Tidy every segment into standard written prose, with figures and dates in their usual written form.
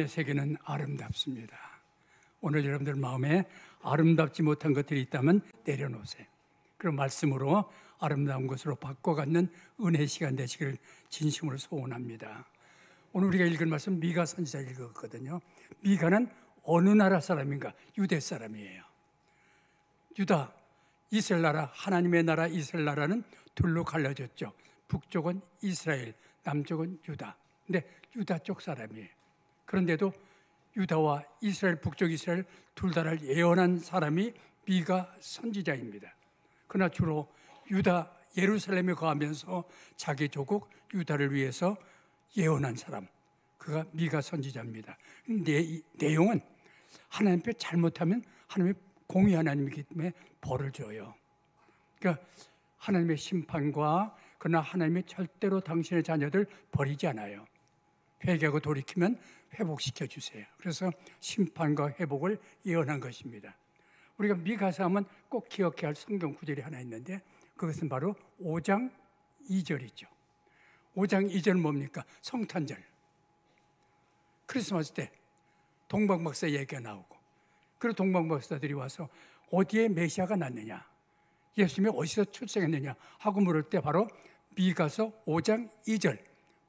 세계는 아름답습니다. 오늘 여러분들 마음에 아름답지 못한 것들이 있다면 내려놓으세요. 그런 말씀으로 아름다운 것으로 바꿔갖는 은혜 시간 되시기를 진심으로 소원합니다. 오늘 우리가 읽은 말씀 미가 선지자 읽었거든요. 미가는 어느 나라 사람인가? 유대 사람이에요. 유다, 이스라엘 나라, 하나님의 나라 이스라엘 나라는 둘로 갈라졌죠. 북쪽은 이스라엘, 남쪽은 유다. 근데 유다 쪽 사람이에요. 그런데도 유다와 이스라엘, 북쪽 이스라엘 둘 다를 예언한 사람이 미가 선지자입니다. 그러나 주로 유다 예루살렘에 거하면서 자기 조국 유다를 위해서 예언한 사람, 그가 미가 선지자입니다. 내용은 하나님 앞에 잘못하면 하나님의 공의 하나님이기 때문에 벌을 줘요. 그러니까 하나님의 심판과 그러나 하나님이 절대로 당신의 자녀들 버리지 않아요. 회개하고 돌이키면 회복시켜 주세요. 그래서 심판과 회복을 예언한 것입니다. 우리가 미가서 하면 꼭 기억해야 할 성경 구절이 하나 있는데 그것은 바로 5장 2절이죠. 5장 2절은 뭡니까? 성탄절. 크리스마스 때 동방박사 얘기가 나오고, 그리고 동방박사들이 와서 어디에 메시아가 났느냐, 예수님이 어디서 출생했느냐 하고 물을 때 바로 미가서 5장 2절,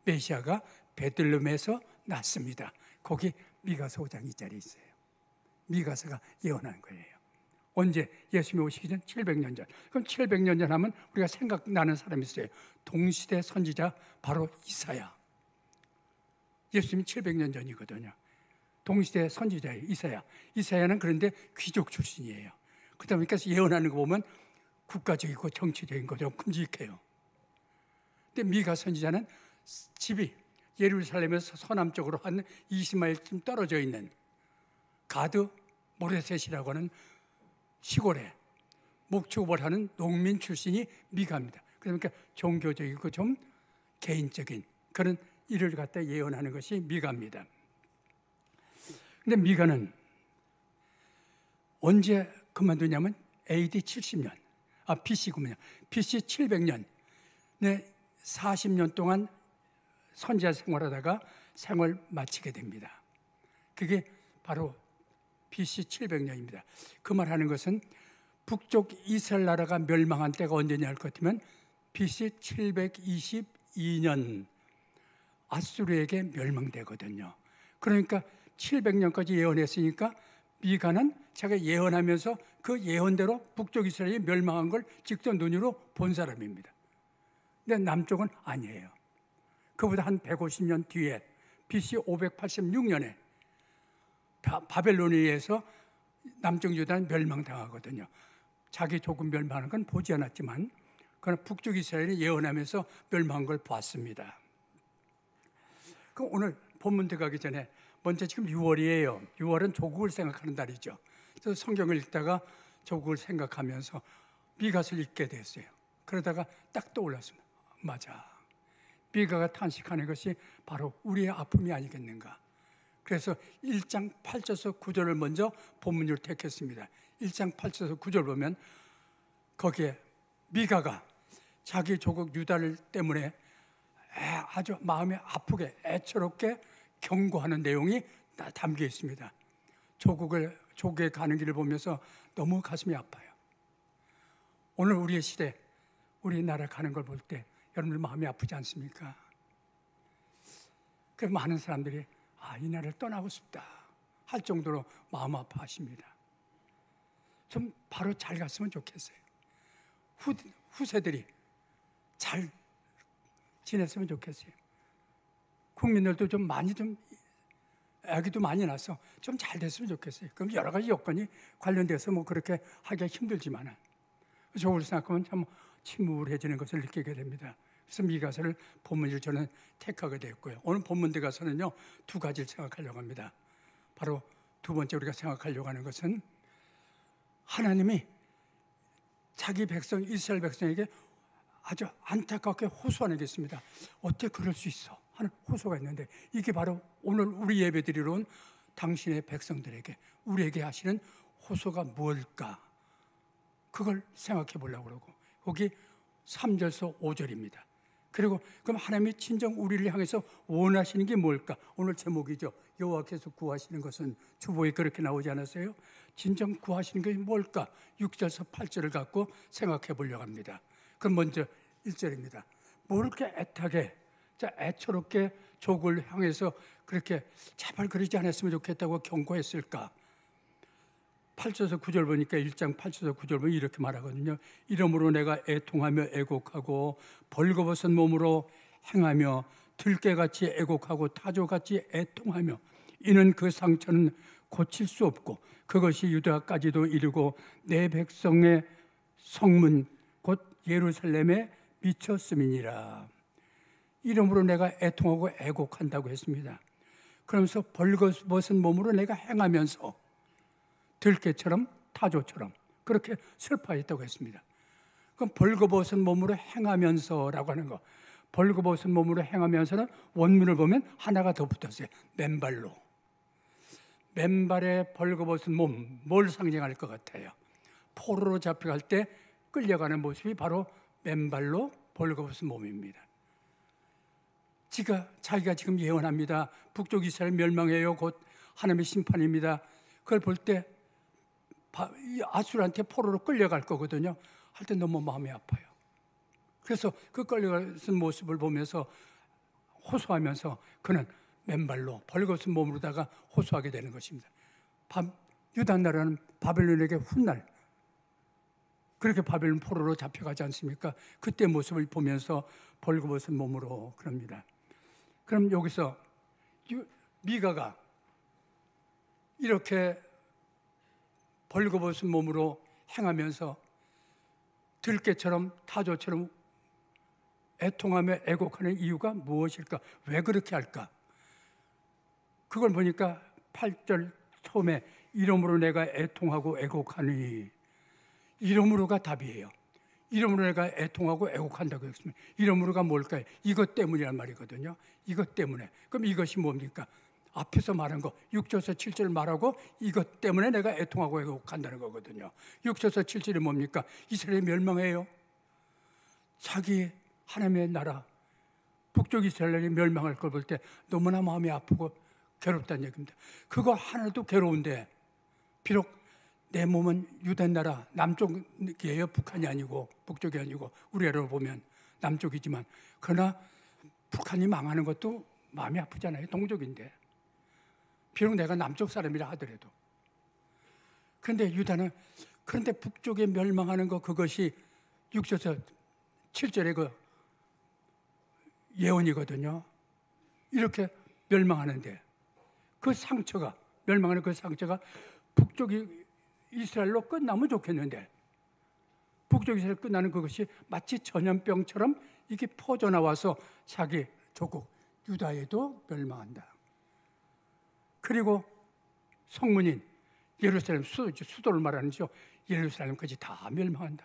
메시아가 베들레헴에서 났습니다. 거기 미가서 5장 2절이 있어요. 미가서가 예언한 거예요. 언제? 예수님이 오시기 전 700년 전. 그럼 700년 전 하면 우리가 생각나는 사람이 있어요. 동시대 선지자 바로 이사야. 예수님이 700년 전이거든요. 동시대 선지자예요. 이사야. 이사야는 그런데 귀족 출신이에요. 그러다 보니까 예언하는 거 보면 국가적이고 정치적인 거 좀 큼직해요. 근데 미가 선지자는 집이 예루살렘에서 서남쪽으로 한 20마일쯤 떨어져 있는 가드 모레셋이라고 하는 시골에 목축업을 하는 농민 출신이 미가입니다. 그러니까 종교적이고 좀 개인적인 그런 일을 갖다 예언하는 것이 미가입니다. 근데 미가는 언제 그만두냐면 AD 70년, BC군요. BC 700년, 40년 동안 선지자 생활하다가 생을 마치게 됩니다. 그게 바로 BC 700년입니다. 그 말하는 것은 북쪽 이스라엘 나라가 멸망한 때가 언제냐 할 것 같으면 BC 722년 아수르에게 멸망되거든요. 그러니까 700년까지 예언했으니까 미가는 자기가 예언하면서 그 예언대로 북쪽 이스라엘이 멸망한 걸 직접 눈으로 본 사람입니다. 근데 남쪽은 아니에요. 그보다 한 150년 뒤에 BC 586년에 바벨론에 의해서 남쪽 유다는 멸망당하거든요. 자기 조금 멸망하는 건 보지 않았지만 그러나 북쪽 이스라엘이 예언하면서 멸망한 걸 봤습니다. 그럼 오늘 본문 들어가기 전에 먼저 지금 6월이에요. 6월은 조국을 생각하는 달이죠. 그래서 성경을 읽다가 조국을 생각하면서 미가서를 읽게 됐어요. 그러다가 딱 떠올랐습니다. 맞아. 미가가 탄식하는 것이 바로 우리의 아픔이 아니겠는가. 그래서 1장 8절에서 9절을 먼저 본문으로 택했습니다. 1장 8절에서 9절 보면 거기에 미가가 자기 조국 유다를 때문에 아주 마음이 아프게 애처롭게 경고하는 내용이 담겨 있습니다. 조국에 가는 길을 보면서 너무 가슴이 아파요. 오늘 우리의 시대, 우리나라 가는 걸 볼 때 여러분들 마음이 아프지 않습니까? 그 많은 사람들이 이 나라를 떠나고 싶다 할 정도로 마음 아파하십니다. 좀 바로 잘 갔으면 좋겠어요. 후세들이 잘 지냈으면 좋겠어요. 국민들도 좀 많이 아기도 많이 나서 좀 잘 됐으면 좋겠어요. 그럼 여러 가지 여건이 관련돼서 그렇게 하기가 힘들지만 저걸 생각하면 참 침울해지는 것을 느끼게 됩니다. 그래서 미가서를 본문을 저는 택하게 됐고요. 오늘 본문 들어가서는요 2가지를 생각하려고 합니다. 바로 두 번째 우리가 생각하려고 하는 것은 하나님이 자기 백성 이스라엘 백성에게 아주 안타깝게 호소하는 게 있습니다. 어떻게 그럴 수 있어? 하는 호소가 있는데 이게 바로 오늘 우리 예배드리러 온 당신의 백성들에게 우리에게 하시는 호소가 뭘까? 그걸 생각해 보려고 그러고 거기 3절에서 5절입니다. 그리고 그럼 하나님이 진정 우리를 향해서 원하시는 게 뭘까? 오늘 제목이죠. 여호와께서 구하시는 것은 주보에 그렇게 나오지 않았어요? 진정 구하시는 것이 뭘까? 6절에서 8절을 갖고 생각해 보려고 합니다. 그럼 먼저 1절입니다. 뭐 이렇게 애타게, 애처롭게 족을 향해서 그렇게 제발 그러지 않았으면 좋겠다고 경고했을까? 8절에서 9절 보니까 1장 8절에서 9절 보면 이렇게 말하거든요. 이러므로 내가 애통하며 애곡하고 벌거벗은 몸으로 행하며 들깨같이 애곡하고 타조같이 애통하며 이는 그 상처는 고칠 수 없고 그것이 유다까지도 이르고 내 백성의 성문 곧 예루살렘에 미쳤음이니라. 이러므로 내가 애통하고 애곡한다고 했습니다. 그러면서 벌거벗은 몸으로 내가 행하면서 들깨처럼 타조처럼 그렇게 슬퍼했다고 했습니다. 그럼 벌거벗은 몸으로 행하면서라고 하는 거, 벌거벗은 몸으로 행하면서는 원문을 보면 하나가 더 붙었어요. 맨발로. 맨발에 벌거벗은 몸, 뭘 상징할 것 같아요? 포로로 잡혀갈 때 끌려가는 모습이 바로 맨발로 벌거벗은 몸입니다. 자기가 지금 예언합니다. 북쪽 이스라엘 멸망해요. 곧 하나님의 심판입니다. 그걸 볼 때 아수르한테 포로로 끌려갈 거거든요. 할 때 너무 마음이 아파요. 그래서 그 끌려가는 모습을 보면서 호소하면서 그는 맨발로 벌거벗은 몸으로다가 호소하게 되는 것입니다. 유다 나라는 바벨론에게 훗날 그렇게 바벨론 포로로 잡혀가지 않습니까? 그때 모습을 보면서 벌거벗은 몸으로 그럽니다. 그럼 여기서 미가가 이렇게 벌거벗은 몸으로 행하면서 들깨처럼 타조처럼 애통하며 애곡하는 이유가 무엇일까? 왜 그렇게 할까? 그걸 보니까 8절 처음에 이러므로 내가 애통하고 애곡하니, 이러므로가 답이에요. 이러므로 내가 애통하고 애곡한다고 했습니다. 이러므로가 뭘까요? 이것 때문이란 말이거든요. 이것 때문에. 그럼 이것이 뭡니까? 앞에서 말한 거 6절에서 7절 말하고 이것 때문에 내가 애통하고 애곡한다는 거거든요. 6절에서 7절이 뭡니까? 이스라엘이 멸망해요. 자기 하나님의 나라 북쪽 이스라엘이 멸망할 걸 볼 때 너무나 마음이 아프고 괴롭다는 얘기입니다. 그거 하나도 괴로운데 비록 내 몸은 유대 나라 남쪽이에요. 북한이 아니고 북쪽이 아니고 우리나라로 보면 남쪽이지만 그러나 북한이 망하는 것도 마음이 아프잖아요. 동족인데 비록 내가 남쪽 사람이라 하더라도. 그런데 유다는 그런데 북쪽에 멸망하는 것 그것이 6절에서 7절의 그 예언이거든요. 이렇게 멸망하는데 그 상처가 멸망하는 그 상처가 북쪽이 이스라엘로 끝나면 좋겠는데 북쪽 이스라엘 끝나는 그것이 마치 전염병처럼 이게 퍼져나와서 자기 조국 유다에도 멸망한다. 그리고 성문인 예루살렘 수도를 말하는죠. 예루살렘까지 다 멸망한다.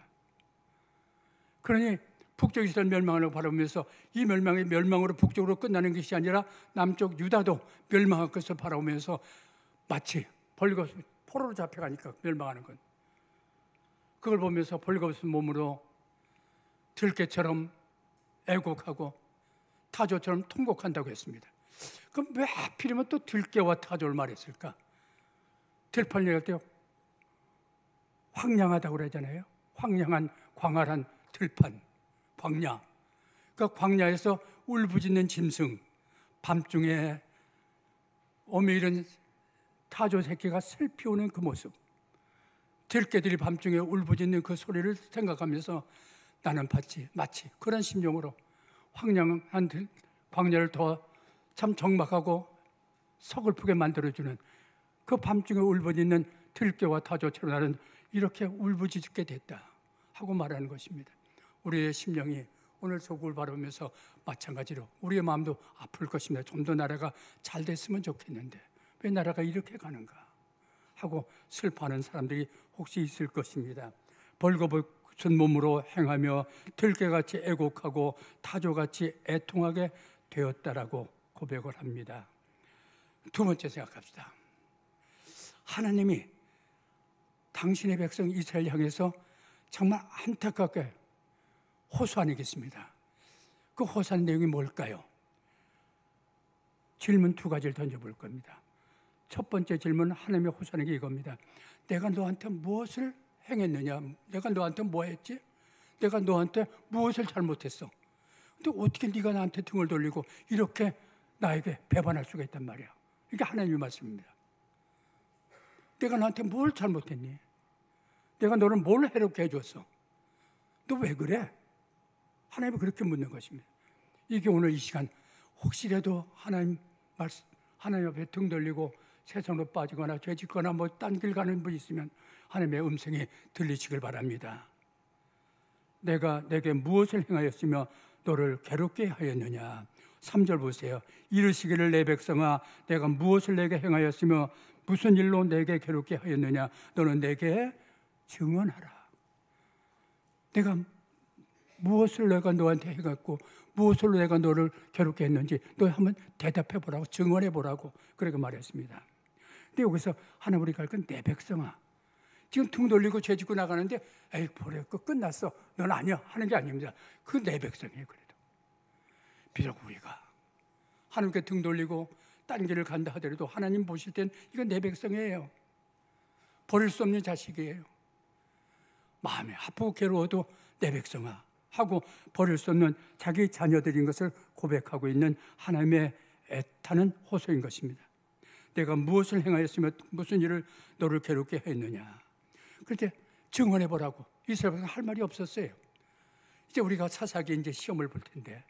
그러니 북쪽 이스라엘 멸망을 바라보면서 이 멸망이 멸망으로 북쪽으로 끝나는 것이 아니라 남쪽 유다도 멸망할 것을 바라보면서 마치 벌거벗은 포로로 잡혀가니까 멸망하는 건 그걸 보면서 벌거벗은 몸으로 들깨처럼 애곡하고 타조처럼 통곡한다고 했습니다. 그럼 왜 하필이면 또 들깨와 타조를 말했을까? 들판 얘기할 때 황량하다고 그러잖아요. 황량한 광활한 들판, 광야. 그러니까 광야에서 울부짖는 짐승, 밤중에 오메이른 타조 새끼가 슬피 우는 그 모습, 들깨들이 밤중에 울부짖는 그 소리를 생각하면서 나는 마치 그런 심정으로 황량한 광야를 더 참 적막하고 서글프게 만들어주는 그 밤중에 울부짖는 들깨와 타조처럼 나는 이렇게 울부짖게 됐다 하고 말하는 것입니다. 우리의 심령이 오늘 조국을 바라보면서 마찬가지로 우리의 마음도 아플 것입니다. 좀 더 나라가 잘 됐으면 좋겠는데 왜 나라가 이렇게 가는가 하고 슬퍼하는 사람들이 혹시 있을 것입니다. 벌거벗은 몸으로 행하며 들깨같이 애곡하고 타조같이 애통하게 되었다라고 고백을 합니다. 두 번째 생각합시다. 하나님이 당신의 백성 이스라엘 향해서 정말 안타깝게 호소하겠습니다. 그 호소하는 내용이 뭘까요? 질문 두 가지를 던져볼 겁니다. 첫 번째 질문은 하나님의 호소하는 게 이겁니다. 내가 너한테 무엇을 행했느냐? 내가 너한테 뭐 했지? 내가 너한테 무엇을 잘못했어? 근데 어떻게 네가 나한테 등을 돌리고 이렇게 나에게 배반할 수가 있단 말이야. 이게 하나님의 말씀입니다. 내가 너한테 뭘 잘못했니? 내가 너를 뭘 해롭게 해줬어? 너 왜 그래? 하나님이 그렇게 묻는 것입니다. 이게 오늘 이 시간 혹시라도 하나님 앞에 등 돌리고 세상으로 빠지거나 죄짓거나 뭐 딴 길 가는 분 있으면 하나님의 음성이 들리시길 바랍니다. 내가 내게 무엇을 행하였으며 너를 괴롭게 하였느냐? 3절 보세요. 이르시기를 내 백성아 내가 무엇을 내게 행하였으며 무슨 일로 내게 괴롭게 하였느냐? 너는 내게 증언하라. 무엇을 내가 너한테 해갖고 무엇으로 내가 너를 괴롭게 했는지 너 한번 대답해 보라고, 증언해 보라고 그렇게 말했습니다. 근데 여기서 하나님 우리가 할 건 내 백성아, 지금 등 돌리고 죄 짓고 나가는데 에이 보래 그 끝났어 넌 아니야 하는 게 아닙니다. 그 내 백성이에요. 그래도 비록 우리가 하나님께 등 돌리고 딴 길을 간다 하더라도 하나님 보실 땐 이건 내 백성이에요. 버릴 수 없는 자식이에요. 마음이 아프고 괴로워도 내 백성아 하고 버릴 수 없는 자기 자녀들인 것을 고백하고 있는 하나님의 애타는 호소인 것입니다. 내가 무엇을 행하였으며 무슨 일을 너를 괴롭게 했느냐. 그런데 증언해 보라고. 이스라엘은 할 말이 없었어요. 이제 우리가 사사기 이제 시험을 볼 텐데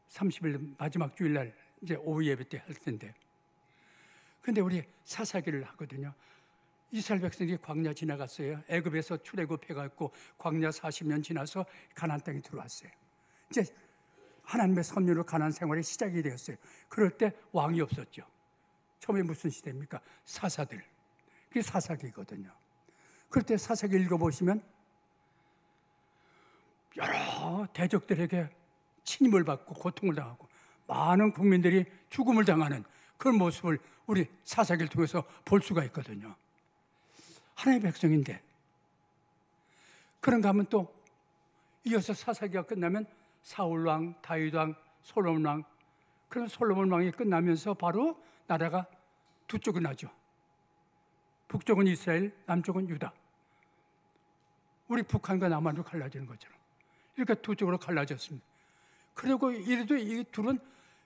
30일 마지막 주일날 이제 오후 예배 때 할 텐데, 근데 우리 사사기를 하거든요. 이스라엘 백성이 광야 지나갔어요. 애굽에서 출애굽해갖고 광야 40년 지나서 가나안 땅에 들어왔어요. 이제 하나님의 섭리로 가나안 생활이 시작이 되었어요. 그럴 때 왕이 없었죠. 처음에 무슨 시대입니까? 사사들. 그게 사사기거든요. 그럴 때 사사기 읽어보시면 여러 대적들에게 침입을 받고 고통을 당하고 많은 국민들이 죽음을 당하는 그런 모습을 우리 사사기를 통해서 볼 수가 있거든요. 하나님의 백성인데, 그런가 하면 또 이어서 사사기가 끝나면 사울왕, 다윗왕, 솔로몬왕, 그런 솔로몬 왕이 끝나면서 바로 나라가 두 쪽이 나죠. 북쪽은 이스라엘, 남쪽은 유다. 우리 북한과 남한으로 갈라지는 것처럼 이렇게 두 쪽으로 갈라졌습니다. 그리고 이래도 이 둘은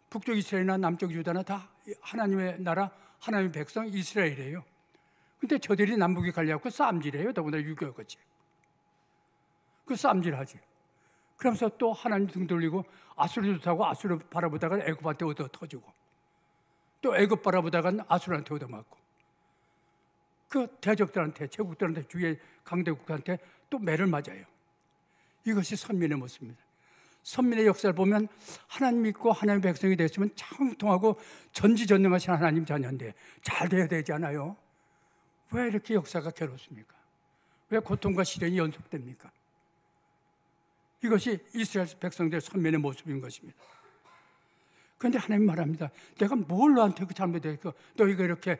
북쪽 이스라엘이나 남쪽 유다나 다 하나님의 나라, 하나님의 백성 이스라엘이에요. 근데 저들이 남북이 갈려갖고 싸움질해요. 더군다나 6.25같이. 그 싸움질하지. 그러면서 또 하나님 등 돌리고 아수르도 타고 아수르 바라보다가 애굽한테 얻어 터지고 또 애굽 바라보다가 아수르한테 얻어 맞고 그 대적들한테, 제국들한테, 주위의 강대국한테 또 매를 맞아요. 이것이 선민의 모습입니다. 선민의 역사를 보면 하나님 믿고 하나님의 백성이 됐으면 창통하고 전지전능하신 하나님 자녀인데 잘 돼야 되지 않아요? 왜 이렇게 역사가 괴롭습니까? 왜 고통과 시련이 연속됩니까? 이것이 이스라엘 백성들의 선민의 모습인 것입니다. 그런데 하나님 말합니다. 내가 뭘 너한테 그 잘못했고 너희가 이렇게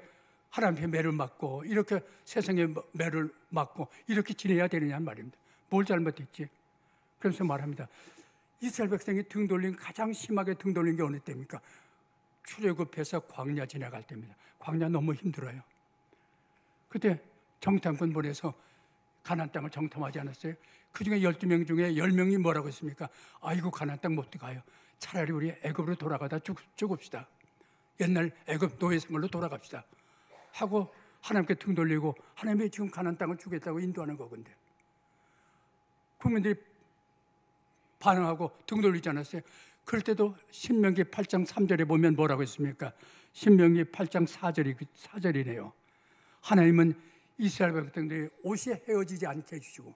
하나님의 매를 맞고 이렇게 세상의 매를 맞고 이렇게 지내야 되느냐는 말입니다. 뭘 잘못했지? 그래서 말합니다. 이스라엘 백성이 등 돌린, 가장 심하게 등 돌린 게 어느 때입니까? 출애굽해서 광야 지나갈 때입니다. 광야 너무 힘들어요. 그때 정탐꾼 보내서 가나안 땅을 정탐하지 않았어요? 그중에 12명 중에 10명이 뭐라고 했습니까? 아이고 가나안 땅 못 가요. 차라리 우리 애굽으로 돌아가다 죽읍시다. 옛날 애굽 노예 생활로 돌아갑시다 하고 하나님께 등 돌리고 하나님이 지금 가나안 땅을 주겠다고 인도하는 거건데 국민들이 반응하고 등 돌리지 않았어요? 그럴 때도 신명기 8장 3절에 보면 뭐라고 했습니까? 신명기 8장 4절이네요. 하나님은 이스라엘 백성들이 옷이 헤어지지 않게 해주시고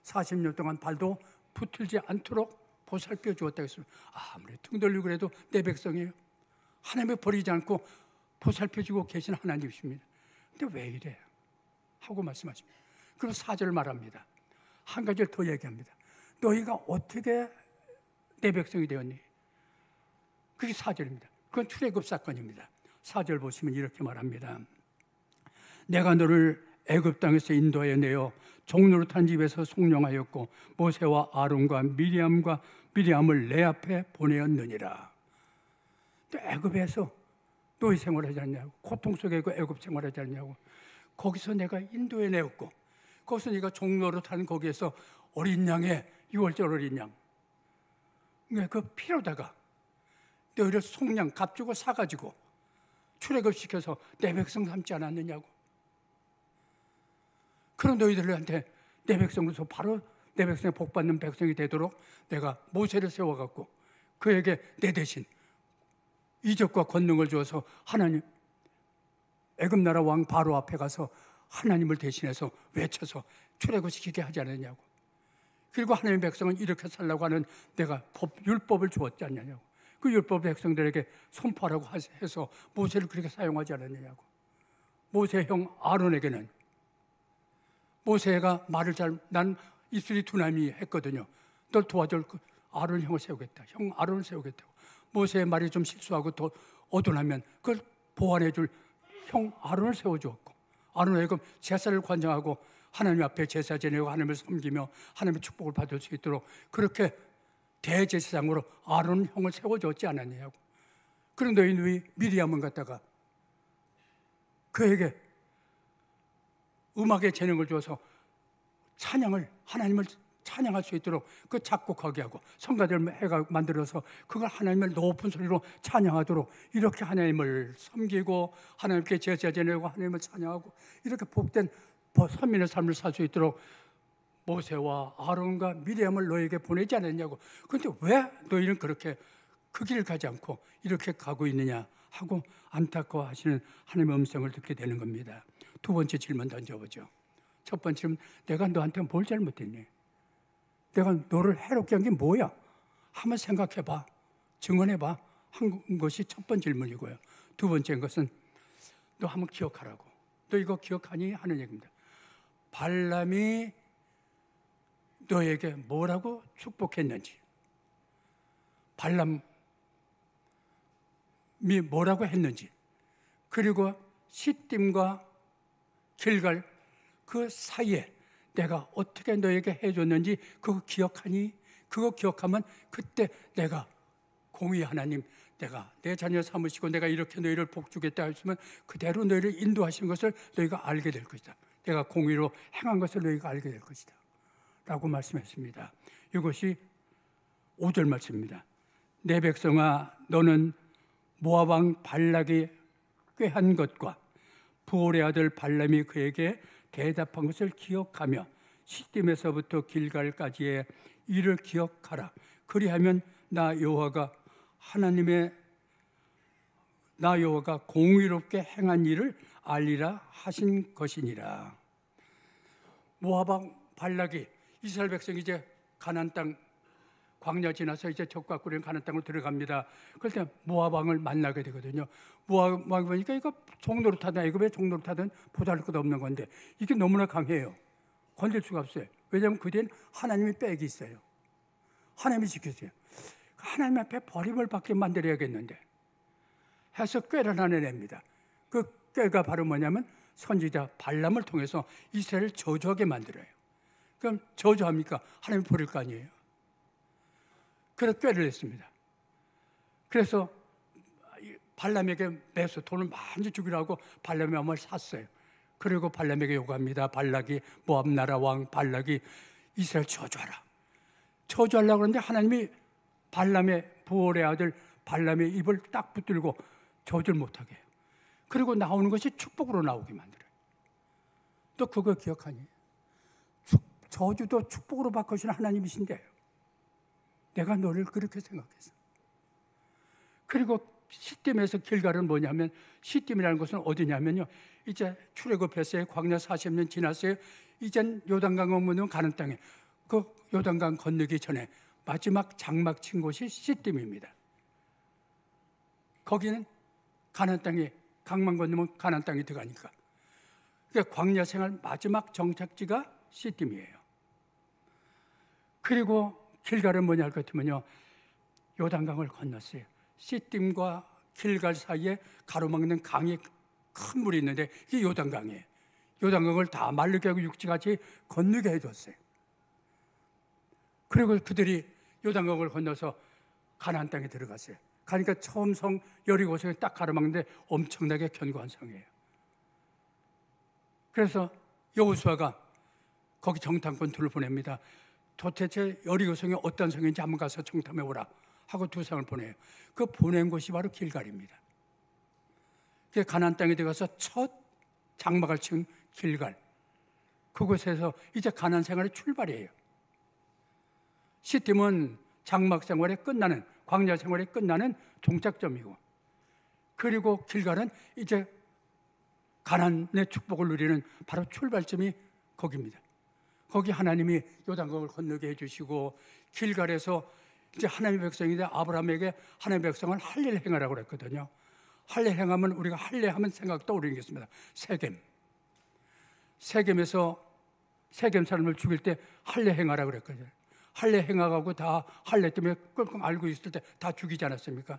40년 동안 발도 붙들지 않도록 보살펴 주었다고 했습니다. 아무리 등 돌리고 그래도 내 백성이에요. 하나님을 버리지 않고 보살펴 주고 계신 하나님이십니다. 근데 왜 이래? 하고 말씀하십니다. 그리고 4절을 말합니다. 한 가지를 더 얘기합니다. 너희가 어떻게 내 백성이 되었니? 그게 4절입니다. 그건 출애굽 사건입니다. 4절 보시면 이렇게 말합니다. 내가 너를 애굽 땅에서 인도하여 내어 종노릇한 집에서 송영하였고 모세와 아론과 미리암을 내 앞에 보내었느니라. 또 애굽에서 노예 생활하지 않냐고, 고통 속에 그 애굽 생활하지 않냐고. 거기서 내가 인도에 내었고, 거기서 네가 종노릇한 거기에서 어린 양의 6월절 어린 양, 그 피로다가 너희를 속량 값 주고 사가지고 출애굽시켜서 내 백성 삼지 않았느냐고. 그런 너희들한테 내 백성으로서 바로 내 백성의 복받는 백성이 되도록 내가 모세를 세워갖고 그에게 내 대신 이적과 권능을 주어서 하나님, 애굽 나라 왕 바로 앞에 가서 하나님을 대신해서 외쳐서 출애굽시키게 하지 않았냐고. 그리고 하나님의 백성은 이렇게 살라고 하는 내가 율법을 주었지 않냐고. 그 율법 백성들에게 선포하라고 해서 모세를 그렇게 사용하지 않았느냐고. 모세 형 아론에게는 모세가 말을 난 입술이 두나미 했거든요. 널 도와줄 아론 형을 세우겠다. 형 아론을 세우겠다고. 모세의 말이 좀 실수하고 더 어둔하면 그걸 보완해 줄 형 아론을 세워주었고, 아론에게 제사를 관장하고 하나님 앞에 제사 지내고 하나님을 섬기며 하나님의 축복을 받을 수 있도록 그렇게 대제사장으로 아론 형을 세워줬지 않았냐고. 그런데 너희 미리암은 갖다가 그에게 음악의 재능을 줘서 찬양을, 하나님을 찬양할 수 있도록 그 작곡하게 하고 성가대를 해가 만들어서 그걸 하나님을 높은 소리로 찬양하도록 이렇게 하나님을 섬기고 하나님께 제사 지내고 하나님을 찬양하고 이렇게 복된 선민의 삶을 살 수 있도록 모세와 아론과 미리암을 너에게 보내지 않았냐고. 그런데 왜 너희는 그렇게 그 길을 가지 않고 이렇게 가고 있느냐 하고 안타까워하시는 하나님의 음성을 듣게 되는 겁니다. 두 번째 질문 던져보죠. 첫 번째 질문, 내가 너한테 뭘 잘못했니? 내가 너를 해롭게 한 게 뭐야? 한번 생각해봐. 증언해봐. 한 것이 첫 번째 질문이고요. 두 번째 것은 너 한번 기억하라고. 너 이거 기억하니? 하는 얘기입니다. 발람이 너에게 뭐라고 축복했는지, 발람이 뭐라고 했는지, 그리고 시딤과 길갈 그 사이에 내가 어떻게 너에게 해줬는지 그거 기억하니? 그거 기억하면 그때 내가 공의 하나님, 내가 내 자녀 삼으시고 내가 이렇게 너희를 복주겠다 했으면 그대로 너희를 인도하신 것을 너희가 알게 될 것이다. 내가 공의로 행한 것을 너희가 알게 될 것이다 라고 말씀했습니다. 이것이 5절 말씀입니다. 내 백성아, 너는 모압 왕 발락이 꾀한 것과 부올의 아들 발람이 그에게 대답한 것을 기억하며 시딤에서부터 길갈까지의 일을 기억하라. 그리하면 나 여호와가 공의롭게 행한 일을 알리라 하신 것이니라. 모압 왕 발락이 이스라엘 백성이 이제 가나안 땅 광야 지나서 이제 적과 꾸린 가나안 땅으로 들어갑니다. 그럴 때 모압 왕을 만나게 되거든요. 모압 왕이 보니까 이거 종노릇하든 애굽의 종노릇하든 보잘것 없는 건데 이게 너무나 강해요. 건들 수가 없어요. 왜냐하면 그 뒤엔 하나님이 백이 있어요. 하나님이 지켜주세요. 하나님 앞에 버림을 받게 만들어야겠는데 해서 꾀를 하나 냅니다. 그 꾀가 바로 뭐냐면 선지자 발람을 통해서 이스라엘을 저주하게 만들어요. 그럼 저주합니까? 하나님이 버릴 거 아니에요. 그래서 꾀를 냈습니다. 그래서 발람에게 매서 돈을 많이 주기로 고 발람의 마음을 샀어요. 그리고 발람에게 요구합니다. 발락이, 모압 나라 왕 발락이 이스라엘 저주하라. 저주하려고 그러는데 하나님이 발람의 부올의 아들 발람의 입을 딱 붙들고 저주를 못하게 해요. 그리고 나오는 것이 축복으로 나오게 만들어요. 너 그거 기억하니? 저주도 축복으로 바꾸시는 하나님이신데 내가 너를 그렇게 생각했어. 그리고 시딤에서 길갈은 뭐냐면, 시딤이라는 것은 어디냐면요, 이제 출애굽했어요. 광야 40년 지났어요. 이젠 요단강 건너면 가는 땅에, 그 요단강 건너기 전에 마지막 장막 친 곳이 시딤입니다. 거기는 가나안 땅에, 강만 건너면 가나안 땅이 들어가니까. 그러니까 광야 생활 마지막 정착지가 시딤이에요. 그리고 길갈은 뭐냐 할 것 같으면요, 요단강을 건넜어요. 시딤과 길갈 사이에 가로막는 강이 큰 물이 있는데 이게 요단강이에요. 요단강을 다 마르게 하고 육지같이 건너게 해줬어요. 그리고 그들이 요단강을 건너서 가나안 땅에 들어갔어요. 가니까 처음 성 여리고성에 딱 가로막는데 엄청나게 견고한 성이에요. 그래서 여호수아가 거기 정탐꾼들을 보냅니다. 도대체 여리고성이 어떤 성인지 한번 가서 정탐해 오라 하고 두 상을 보내요. 그 보낸 곳이 바로 길갈입니다. 그 가나안 땅에 들어가서 첫 장막을 친 길갈, 그곳에서 이제 가나안 생활의 출발이에요. 시팀은 장막 생활에 끝나는, 광야 생활에 끝나는 종착점이고, 그리고 길갈은 이제 가나안의 축복을 누리는 바로 출발점이 거기입니다. 거기 하나님이 요단강을 건너게 해주시고, 길갈에서 이제 하나님의 백성인데 아브라함에게 하나님의 백성을 할례를 행하라고 그랬거든요. 할례 행하면 우리가 할례하면 생각 떠오르는 게 있습니다. 세겜에서 세겜 사람을 죽일 때 할례 행하라고 그랬거든요. 할례 행하고 다 할례 때문에 끙끙 앓고 있을 때 다 죽이지 않았습니까?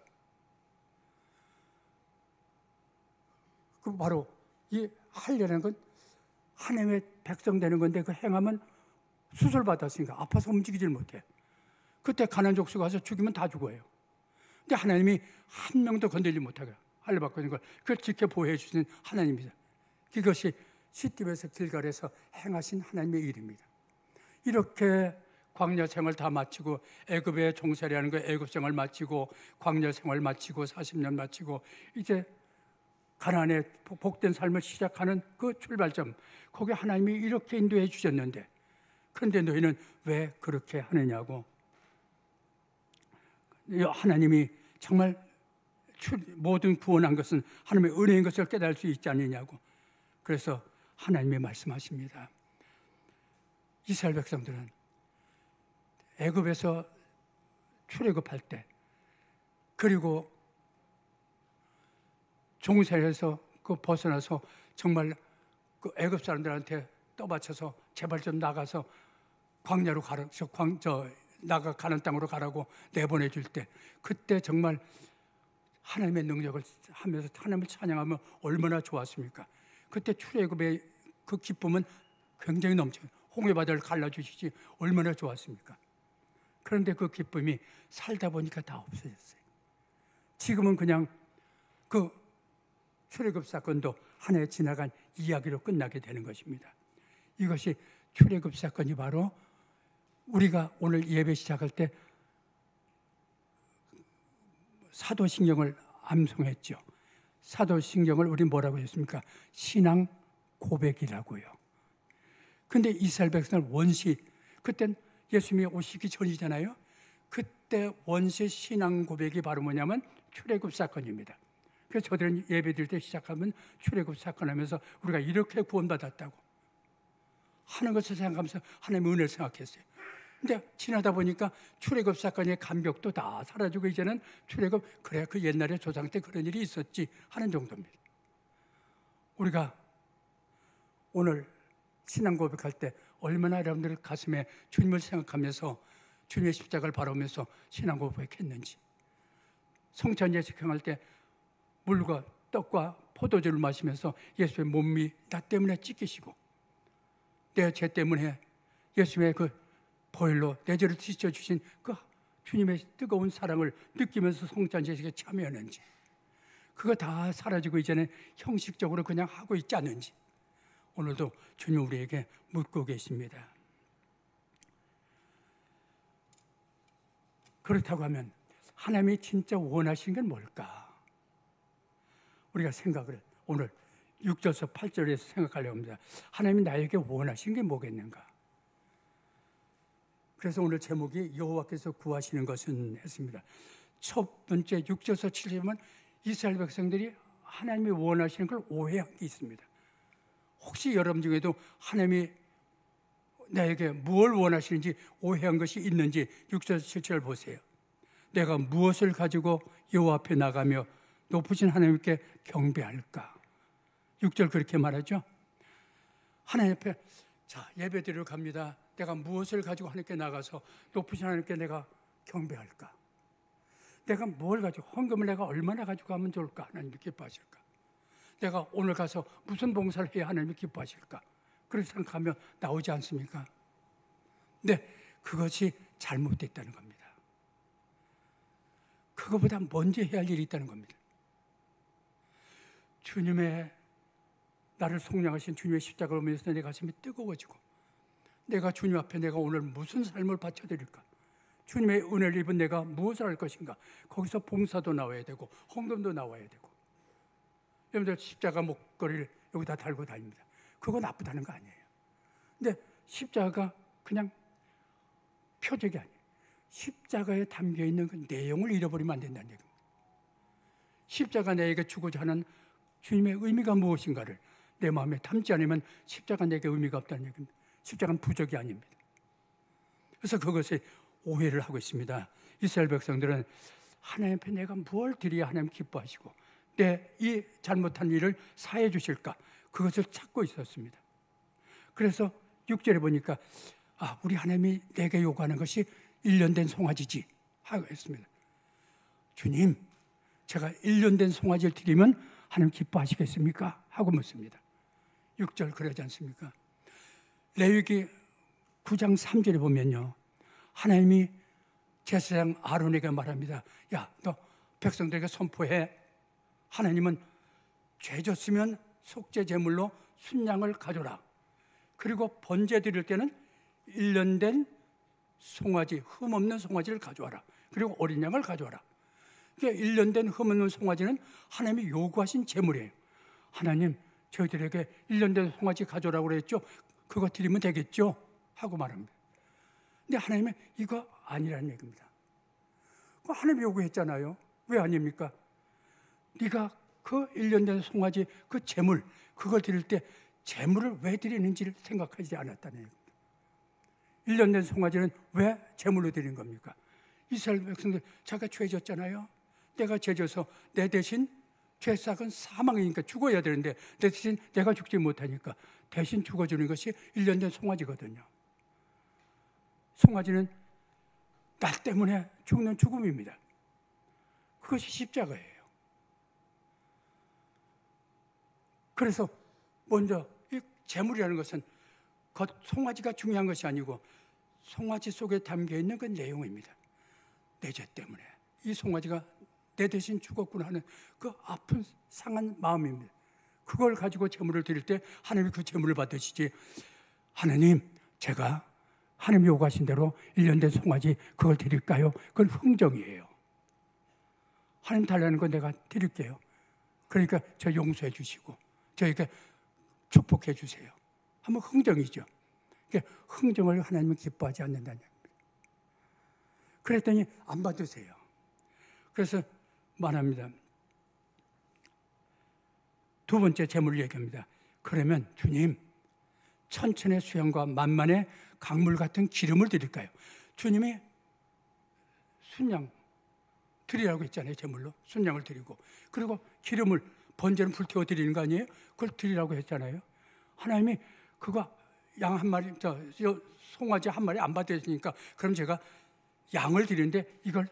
그 바로 이 할례라는 건 하나님의 백성 되는 건데, 그 행하면 수술 받았으니까 아파서 움직이질 못해. 그때 가나안 족속 가서 죽이면 다 죽어요. 근데 하나님이 한 명도 건들지 못하게 할례 받고 있는 걸 그걸 지켜 보호해 주시는 하나님입니다. 그것이 시팀에서 길갈에서 행하신 하나님의 일입니다. 이렇게 광야 생활 다 마치고 애굽에 종살이하는 거 애굽 생활 마치고 광야 생활 마치고 40년 마치고 이제 가나안의 복된 삶을 시작하는 그 출발점, 거기 하나님이 이렇게 인도해 주셨는데, 그런데 너희는 왜 그렇게 하느냐고. 하나님이 정말 모든 구원한 것은 하나님의 은혜인 것을 깨달을 수 있지 않느냐고. 그래서 하나님이 말씀하십니다. 이스라엘 백성들은 애굽에서 출애굽할 때, 그리고 종살이에서 그 벗어나서 정말 그 애굽 사람들한테 떠받쳐서 제발 좀 나가서 광야로 가라서 나가 가는 땅으로 가라고 내보내줄 때, 그때 정말 하나님의 능력을 하면서 하나님을 찬양하면 얼마나 좋았습니까? 그때 출애굽의 그 기쁨은 굉장히 넘쳐요. 홍해 바다를 갈라주시지 얼마나 좋았습니까? 그런데 그 기쁨이 살다 보니까 다 없어졌어요. 지금은 그냥 그 출애굽 사건도 하나의 지나간 이야기로 끝나게 되는 것입니다. 이것이 출애굽 사건이 바로 우리가 오늘 예배 시작할 때 사도신경을 암송했죠. 사도신경을 우리 뭐라고 했습니까? 신앙 고백이라고요. 근데 이스라엘 백성을 원시, 그땐 예수님이 오시기 전이잖아요. 그때 원시 신앙 고백이 바로 뭐냐면 출애굽 사건입니다. 그래서 저들은 예배 드릴 때 시작하면 출애굽 사건 하면서 우리가 이렇게 구원받았다고 하는 것을 생각하면서 하나님의 은혜를 생각했어요. 근데 지나다 보니까 출애굽 사건의 감격도 다 사라지고 이제는 출애굽, 그래 그 옛날에 조상 때 그런 일이 있었지 하는 정도입니다. 우리가 오늘 신앙 고백할 때 얼마나 여러분들 가슴에 주님을 생각하면서 주님의 십자가를 바라보면서 신앙 고백했는지, 성찬 예식 행할 때 물과 떡과 포도주를 마시면서 예수의 몸이 나 때문에 찢기시고 내 죄 때문에 예수의 그 보혈로 내 죄를 씻어주신 그 주님의 뜨거운 사랑을 느끼면서 성찬 예식에 참여하는지, 그거 다 사라지고 이제는 형식적으로 그냥 하고 있지 않은지 오늘도 주님 우리에게 묻고 계십니다. 그렇다고 하면 하나님이 진짜 원하시는 건 뭘까? 우리가 생각을 오늘 6절에서 8절에서 생각하려고 합니다. 하나님이 나에게 원하시는 게 뭐겠는가? 그래서 오늘 제목이 여호와께서 구하시는 것은 했습니다. 첫 번째 6절에서 7절에 보면 이스라엘 백성들이 하나님이 원하시는 걸 오해한 게 있습니다. 혹시 여러분 중에도 하나님이 나에게 무엇을 원하시는지 오해한 것이 있는지 6절 7절 보세요. 내가 무엇을 가지고 여호와 앞에 나가며 높으신 하나님께 경배할까? 6절 그렇게 말하죠. 하나님 앞에 자 예배 드리러 갑니다. 내가 무엇을 가지고 하나님께 나가서 높으신 하나님께 내가 경배할까? 내가 뭘 가지고, 헌금을 내가 얼마나 가지고 가면 좋을까? 하나님이 기뻐하실까? 내가 오늘 가서 무슨 봉사를 해야 하나님이 기뻐하실까? 그렇게 생각하면 나오지 않습니까? 네, 그것이 잘못됐다는 겁니다. 그거보다 먼저 해야 할 일이 있다는 겁니다. 주님의 나를 속량하신 주님의 십자가를 보면서 내 가슴이 뜨거워지고, 내가 주님 앞에 내가 오늘 무슨 삶을 바쳐드릴까? 주님의 은혜를 입은 내가 무엇을 할 것인가? 거기서 봉사도 나와야 되고 헌금도 나와야 되고. 여러분들 십자가 목걸이를 여기다 달고 다닙니다. 그거 나쁘다는 거 아니에요. 근데 십자가가 그냥 표적이 아니에요. 십자가에 담겨있는 그 내용을 잃어버리면 안 된다는 얘기입니다. 십자가 내게 주고자 하는 주님의 의미가 무엇인가를 내 마음에 담지 않으면 십자가 내게 의미가 없다는 얘기입니다. 십자가는 부적이 아닙니다. 그래서 그것에 오해를 하고 있습니다. 이스라엘 백성들은 하나님 앞에 내가 뭘 드려야 하나님 기뻐하시고 내 이 잘못한 일을 사해 주실까, 그것을 찾고 있었습니다. 그래서 6절에 보니까 우리 하나님이 내게 요구하는 것이 1년 된 송아지지 하고 했습니다. 주님, 제가 1년 된 송아지를 드리면 하나님 기뻐하시겠습니까? 하고 묻습니다. 6절 그러지 않습니까? 레위기 9장 3절에 보면요, 하나님이 제사장 아론에게 말합니다. 야, 너 백성들에게 선포해. 하나님은 죄 졌으면 속죄 제물로 순양을 가져라. 그리고 번제 드릴 때는 1년 된 송아지, 흠 없는 송아지를 가져와라. 그리고 어린 양을 가져와라. 1년 된 흠 없는 송아지는 하나님이 요구하신 제물이에요. 하나님, 저희들에게 1년 된 송아지 가져오라고 그랬죠? 그거 드리면 되겠죠? 하고 말합니다. 근데 하나님은 이거 아니라는 얘기입니다. 하나님이 요구했잖아요. 왜 아닙니까? 네가 그 1년 된 송아지, 그 제물, 그걸 드릴 때 제물을 왜 드리는지를 생각하지 않았다는 얘기입니다. 1년 된 송아지는 왜 제물로 드린 겁니까? 이스라엘 백성들 자기가 죄졌잖아요. 내가 죄져서 내 대신 죄삭은 사망이니까 죽어야 되는데 내 대신 내가 죽지 못하니까 대신 죽어주는 것이 1년 된 송아지거든요. 송아지는 나 때문에 죽는 죽음입니다. 그것이 십자가예요. 그래서 먼저 이 제물이라는 것은 겉 송아지가 중요한 것이 아니고 송아지 속에 담겨있는 그 내용입니다. 내 죄 때문에 이 송아지가 내 대신 죽었구나 하는 그 아픈 상한 마음입니다. 그걸 가지고 제물을 드릴 때 하나님이 그 제물을 받으시지, 하나님, 제가 하나님이 요구하신 대로 1년 된 송아지 그걸 드릴까요? 그건 흥정이에요. 하나님 달라는 건 내가 드릴게요. 그러니까 저 용서해 주시고 저에게 축복해 주세요 하면 흥정이죠. 흥정을 하나님은 기뻐하지 않는다는 얘기입니다. 그랬더니 안 받으세요. 그래서 말합니다. 두 번째 제물을 얘기합니다. 그러면 주님, 천천의 수양과 만만의 강물 같은 기름을 드릴까요? 주님이 순양 드리라고 했잖아요. 제물로 순양을 드리고, 그리고 기름을 번제는 불태워 드리는 거 아니에요? 그걸 드리라고 했잖아요. 하나님이 그거 양 한 마리, 송아지 한 마리 안 받으시니까 그럼 제가 양을 드리는데 이걸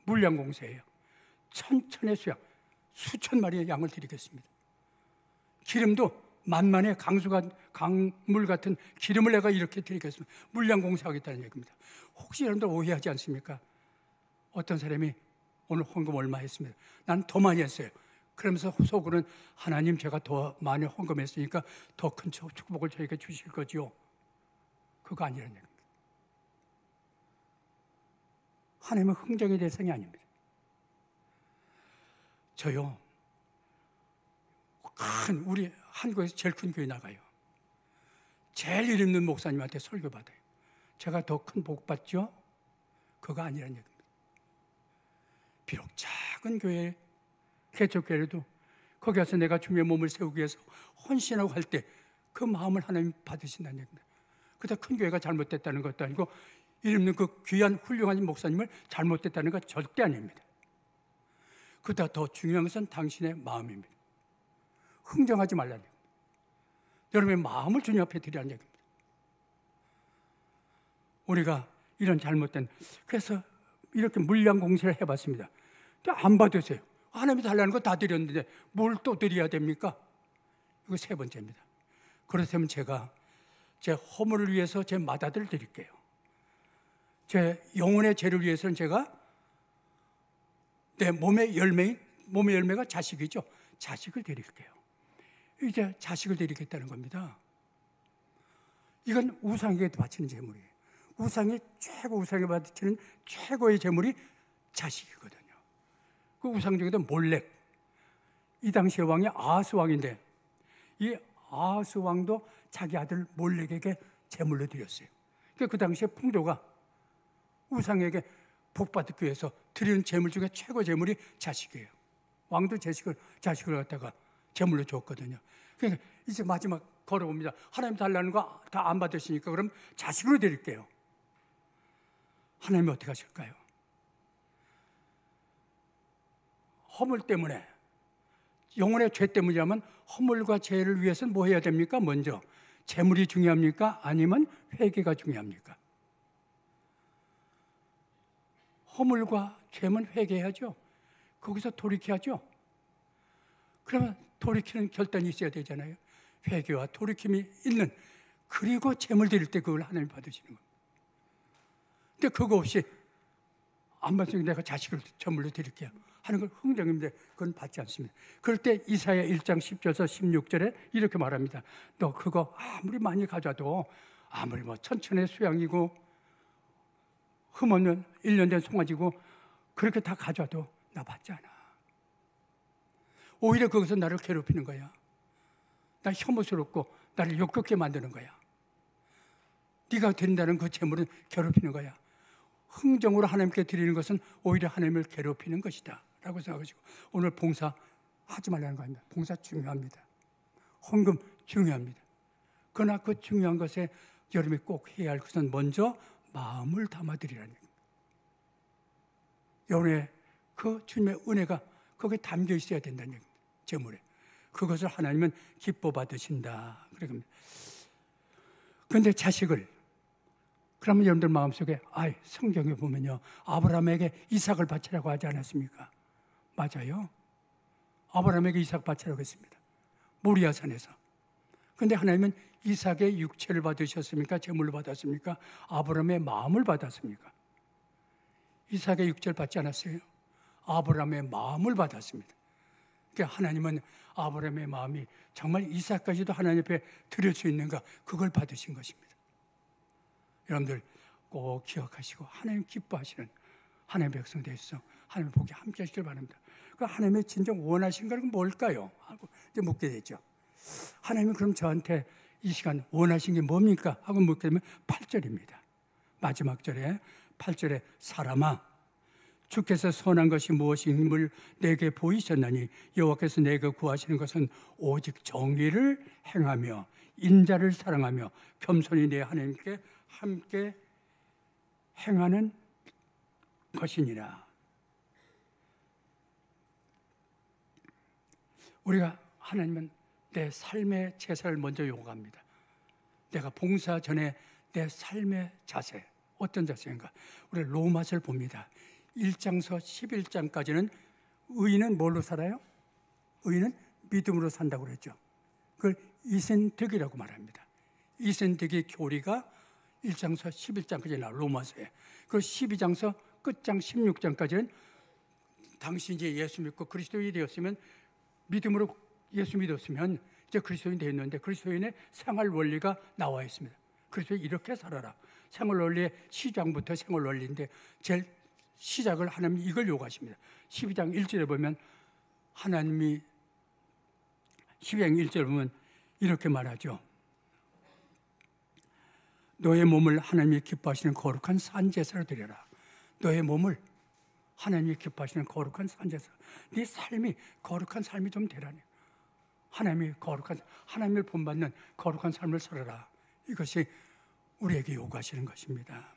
물량공세예요. 천천의 수양, 수천 마리의 양을 드리겠습니다. 기름도 만만의 강물 같은 기름을 내가 이렇게 드리겠습니다. 물량공세하겠다는 얘기입니다. 혹시 여러분들 오해하지 않습니까? 어떤 사람이 오늘 헌금 얼마 했습니다. 난 더 많이 했어요. 그러면서 속으로는 하나님, 제가 더 많이 헌금했으니까 더 큰 축복을 저에게 주실 거지요. 그거 아니라는 얘기입니다. 하나님은 흥정의 대상이 아닙니다. 저요, 우리 한국에서 제일 큰 교회 나가요. 제일 일 있는 목사님한테 설교 받아요. 제가 더 큰 복 받죠? 그거 아니라는 얘기입니다. 비록 작은 교회, 개척교회라도 거기 가서 내가 주님의 몸을 세우기 위해서 헌신하고 할 때 그 마음을 하나님 받으신다는 얘기입니다. 그다 큰 교회가 잘못됐다는 것도 아니고 이름은 그 귀한 훌륭한 목사님을 잘못됐다는 것 절대 아닙니다. 그보다 더 중요한 것은 당신의 마음입니다. 흥정하지 말라는 얘기입니다. 여러분의 마음을 주님 앞에 드리라는 얘기입니다. 우리가 이런 잘못된, 그래서 이렇게 물량 공세를 해봤습니다. 근데 안 받으세요. 하나님이 달라는 거 다 드렸는데 뭘 또 드려야 됩니까? 이거 세 번째입니다. 그렇다면 제가 제 허물을 위해서 제 마다들을 드릴게요. 제 영혼의 죄를 위해서는 제가 내 몸의 열매가 자식이죠. 자식을 드릴게요. 이제 자식을 드리겠다는 겁니다. 이건 우상에게 바치는 제물이에요. 우상에 바치는 최고의 제물이 자식이거든요. 그 우상 중에도 몰렉, 이 당시의 왕이 아하스 왕인데, 이 아하스 왕도 자기 아들 몰렉에게 제물로 드렸어요. 그 당시의 풍조가 우상에게 복받기 위해서 드리는 제물 중에 최고 제물이 자식이에요. 왕도 자식을 갖다가 제물로 줬거든요. 그러니까 이제 마지막 걸어봅니다. 하나님 달라는 거 다 안 받으시니까 그럼 자식으로 드릴게요. 하나님이 어떻게 하실까요? 허물 때문에, 영혼의 죄 때문이라면 허물과 죄를 위해서는 뭐 해야 됩니까? 먼저 제물이 중요합니까? 아니면 회개가 중요합니까? 허물과 죄면 회개해야죠. 거기서 돌이켜야죠. 그러면 돌이키는 결단이 있어야 되잖아요. 회개와 돌이킴이 있는, 그리고 제물 드릴 때 그걸 하나님 받으시는 겁니다. 근데 그거 없이 안 받으면 내가 자식을 제물로 드릴게요 하는 건 흥정인데 그건 받지 않습니다. 그럴 때 이사야 1장 10절에서 16절에 이렇게 말합니다. 너 그거 아무리 많이 가져도, 아무리 뭐 천천의 수양이고 흠없는 1년 된 송아지고 그렇게 다 가져도 나 받지 않아. 오히려 거기서 나를 괴롭히는 거야. 나 혐오스럽고 나를 욕롭게 만드는 거야. 네가 드린다는 그 제물은 괴롭히는 거야. 흥정으로 하나님께 드리는 것은 오히려 하나님을 괴롭히는 것이다 라고 생각하시고, 오늘 봉사 하지 말라는 거 아닙니다. 봉사 중요합니다. 헌금 중요합니다. 그러나 그 중요한 것에 여러분이 꼭 해야 할 것은 먼저 마음을 담아드리라는 겁니다. 여러분의 그 주님의 은혜가 거기에 담겨 있어야 된다는 얘기입니다. 제물에. 그것을 하나님은 기뻐 받으신다. 그런데 자식을, 그러면 여러분들 마음속에 성경에 보면요, 아브라함에게 이삭을 바치라고 하지 않았습니까? 맞아요. 아브라함에게 이삭 바치라고 했습니다. 모리아산에서. 그런데 하나님은 이삭의 육체를 받으셨습니까? 제물로 받았습니까? 아브라함의 마음을 받았습니까? 이삭의 육체를 받지 않았어요. 아브라함의 마음을 받았습니다. 그러니까 하나님은 아브라함의 마음이 정말 이삭까지도 하나님 앞에 드릴 수 있는가, 그걸 받으신 것입니다. 여러분들 꼭 기억하시고 하나님 기뻐하시는 하나님의 백성 되셔서 하나님의 복이 함께 하시길 바랍니다. 그 하나님의 진정 원하신 것은 뭘까요? 하고 이제 묻게 되죠. 하나님은 그럼 저한테 이 시간 원하신 게 뭡니까? 하고 묻게 되면 8절입니다. 마지막 절에 8절에 사람아, 주께서 선한 것이 무엇임을 내게 보이셨나니 여호와께서 내게 구하시는 것은 오직 정의를 행하며 인자를 사랑하며 겸손히 내 하나님께 함께 행하는 것이니라. 우리가 하나님은 내 삶의 제사를 먼저 요구합니다. 내가 봉사 전에 내 삶의 자세, 어떤 자세인가? 우리 로마서를 봅니다. 1장서 11장까지는 의인은 뭘로 살아요? 의인은 믿음으로 산다고 그랬죠. 그걸 이센득이라고 말합니다. 이센득의 교리가 1장서 11장까지 나와요. 로마서에. 그 12장서 끝장 16장까지는 당신이 이제 예수 믿고 그리스도인이 되었으면, 믿음으로 예수 믿었으면 이제 그리스도인이 되었는데 그리스도인의 생활 원리가 나와 있습니다. 그래서 이렇게 살아라. 생활 원리의 시작부터 생활 원리인데 제일 시작을 하나님이 이걸 요구하십니다. 12장 1절에 보면 하나님이 12장 1절에 보면 이렇게 말하죠. 너의 몸을 하나님이 기뻐하시는 거룩한 산제사로 드려라. 너의 몸을 하나님이 기뻐하시는 거룩한 산제사. 네 삶이 거룩한 삶이 좀 되라니. 하나님이 거룩한, 하나님을 본받는 거룩한 삶을 살아라. 이것이 우리에게 요구하시는 것입니다.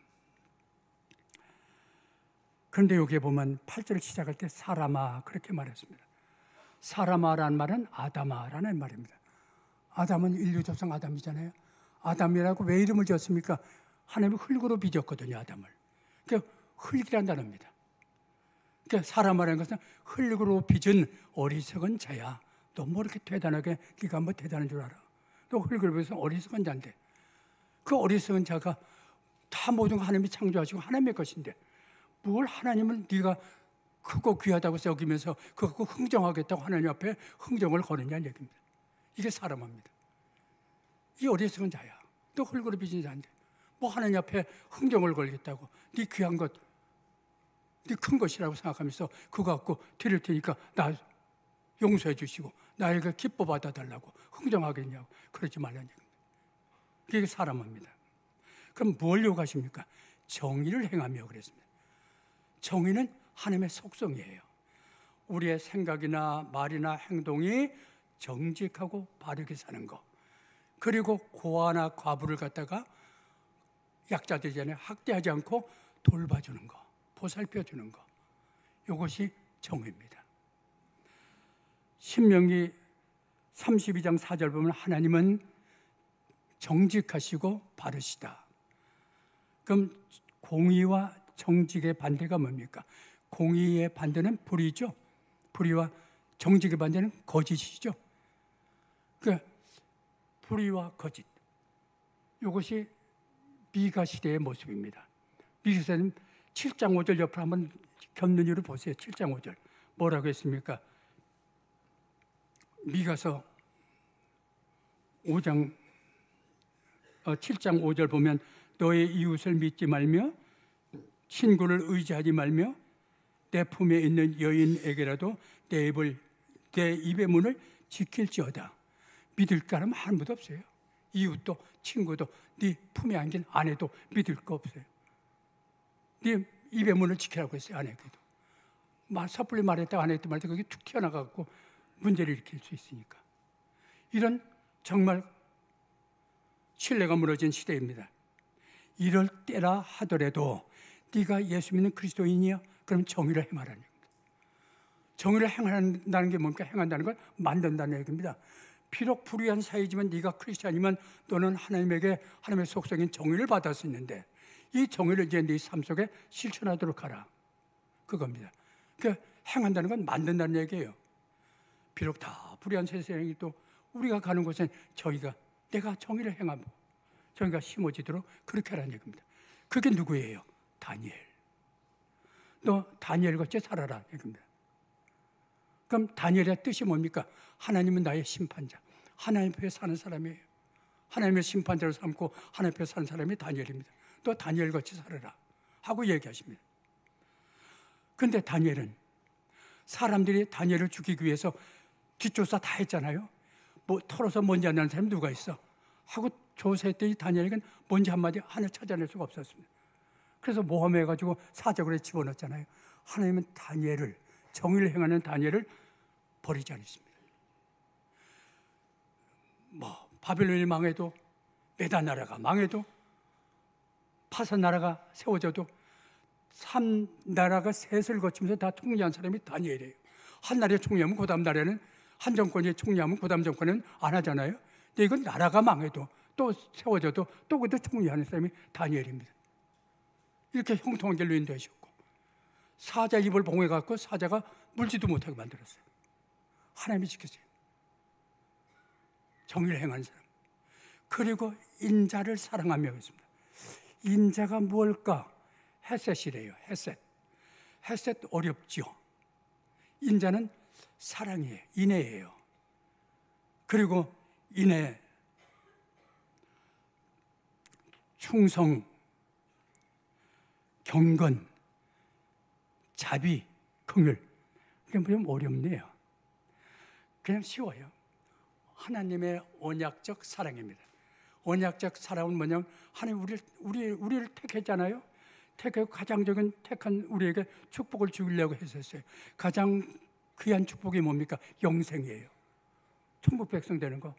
그런데 여기에 보면 8절을 시작할 때 사람아 그렇게 말했습니다. 사람아라는 말은 아담아라는 말입니다. 아담은 인류 조상 아담이잖아요. 아담이라고 왜 이름을 지었습니까? 하나님이 흙으로 빚었거든요, 아담을. 그러니까 흙이란 단어입니다. 그러니까 사람아라는 것은 흙으로 빚은 어리석은 자야. 너 뭐 이렇게 대단하게, 네가 뭐 대단한 줄 알아? 너 흙으로 빚은 어리석은 자인데, 그 어리석은 자가 다 모든 거 하나님이 창조하시고 하나님의 것인데 뭘 하나님을 네가 크고 귀하다고 여기면서 그거 흥정하겠다고 하나님 앞에 흥정을 거느냐는 얘기입니다. 이게 사람입니다. 이 어리석은 자야. 또 흙으로 빚은 자인데 뭐 하나님 앞에 흥정을 걸겠다고 네 귀한 것, 네 큰 것이라고 생각하면서 그거 갖고 드릴 테니까 나 용서해 주시고 나에게 기뻐 받아달라고 흥정하겠냐고 그러지 말라는 얘기입니다. 그게 사람입니다. 그럼 뭘 요구하십니까? 정의를 행하며 그랬습니다. 정의는 하나님의 속성이에요. 우리의 생각이나 말이나 행동이 정직하고 바르게 사는 것, 그리고 고아나 과부를 갖다가 약자들이 전에 학대하지 않고 돌봐주는 것, 보살펴주는 것, 이것이 정의입니다. 신명기 32장 4절 보면 하나님은 정직하시고 바르시다. 그럼 공의와 정직의 반대가 뭡니까? 공의의 반대는 불의죠. 불의와 정직의 반대는 거짓이죠. 그러니까 불의와 거짓, 이것이 미가 시대의 모습입니다. 미가 시대는 7장 5절 옆으로 한번 겹눈이로 보세요. 7장 5절 뭐라고 했습니까? 미가서 7장 5절 보면 너의 이웃을 믿지 말며 친구를 의지하지 말며 내 품에 있는 여인에게라도 내 입의 문을 지킬지어다. 믿을 사람 아무도 없어요. 이웃도 친구도 네 품에 안긴 아내도 믿을 거 없어요. 네 입의 문을 지키라고 했어요. 아내에게도. 섣불리 말했다가 안 했다 말했다 그게 툭 튀어나가고 문제를 일으킬 수 있으니까. 이런 정말 신뢰가 무너진 시대입니다. 이럴 때라 하더라도 네가 예수 믿는 그리스도인이야? 그럼 정의를 행하라는 얘기입니다. 정의를 행한다는 게 뭡니까? 행한다는 걸 만든다는 얘기입니다. 비록 불의한 사이지만 네가 크리스찬이면 너는 하나님에게 하나님의 속성인 정의를 받을 수 있는데 이 정의를 이제 네 삶 속에 실천하도록 하라. 그겁니다. 그러니까 행한다는 건 만든다는 얘기예요. 비록 다 불의한 세상이 또 우리가 가는 곳은 내가 정의를 행하고 정의가 심어지도록 그렇게 하라는 얘기입니다. 그게 누구예요? 다니엘. 너 다니엘같이 살아라 얘기입니다. 그럼 다니엘의 뜻이 뭡니까? 하나님은 나의 심판자. 하나님 앞에 사는 사람이에요. 하나님의 심판자로 삼고 하나님 앞에 사는 사람이 다니엘입니다. 너 다니엘같이 살아라 하고 얘기하십니다. 그런데 다니엘은 사람들이 다니엘을 죽이기 위해서 뒷조사 다 했잖아요. 뭐 털어서 뭔지 안 나는 사람이 누가 있어? 하고 조사했더니 다니엘에겐 뭔지 한마디 하나 찾아낼 수가 없었습니다. 그래서 모함해가지고 사적으로 집어넣었잖아요. 하나님은 다니엘을, 정의를 행하는 다니엘을 버리지 않습니다. 바벨론이 망해도, 메다 나라가 망해도, 파산 나라가 세워져도 3나라가 셋을 거치면서 다 총리한 사람이 다니엘이에요. 한 나라에 총리하면 그 다음 나라에는, 한 정권이 총리하면 그 다음 정권은 안 하잖아요. 근데 이건 나라가 망해도 또 세워져도 또 그것도 총리하는 사람이 다니엘입니다. 이렇게 형통한 길로 인도하셨고 사자 입을 봉해갖고 사자가 물지도 못하게 만들었어요. 하나님이 지켰어요. 정의를 행하는 사람. 그리고 인자를 사랑하며 했습니다. 인자가 뭘까? 헤셋이래요. 헤셋. 헤셋 어렵죠. 인자는 사랑이에요. 인애예요. 그리고 인애, 충성, 경건, 자비, 긍휼. 이게 좀 어렵네요. 그냥 쉬워요. 하나님의 언약적 사랑입니다. 언약적 사랑은 뭐냐면 하나님 우리를 택했잖아요. 택하고 가장적인 택한 우리에게 축복을 주려고 했었어요. 가장 귀한 축복이 뭡니까? 영생이에요. 천국 백성 되는 거,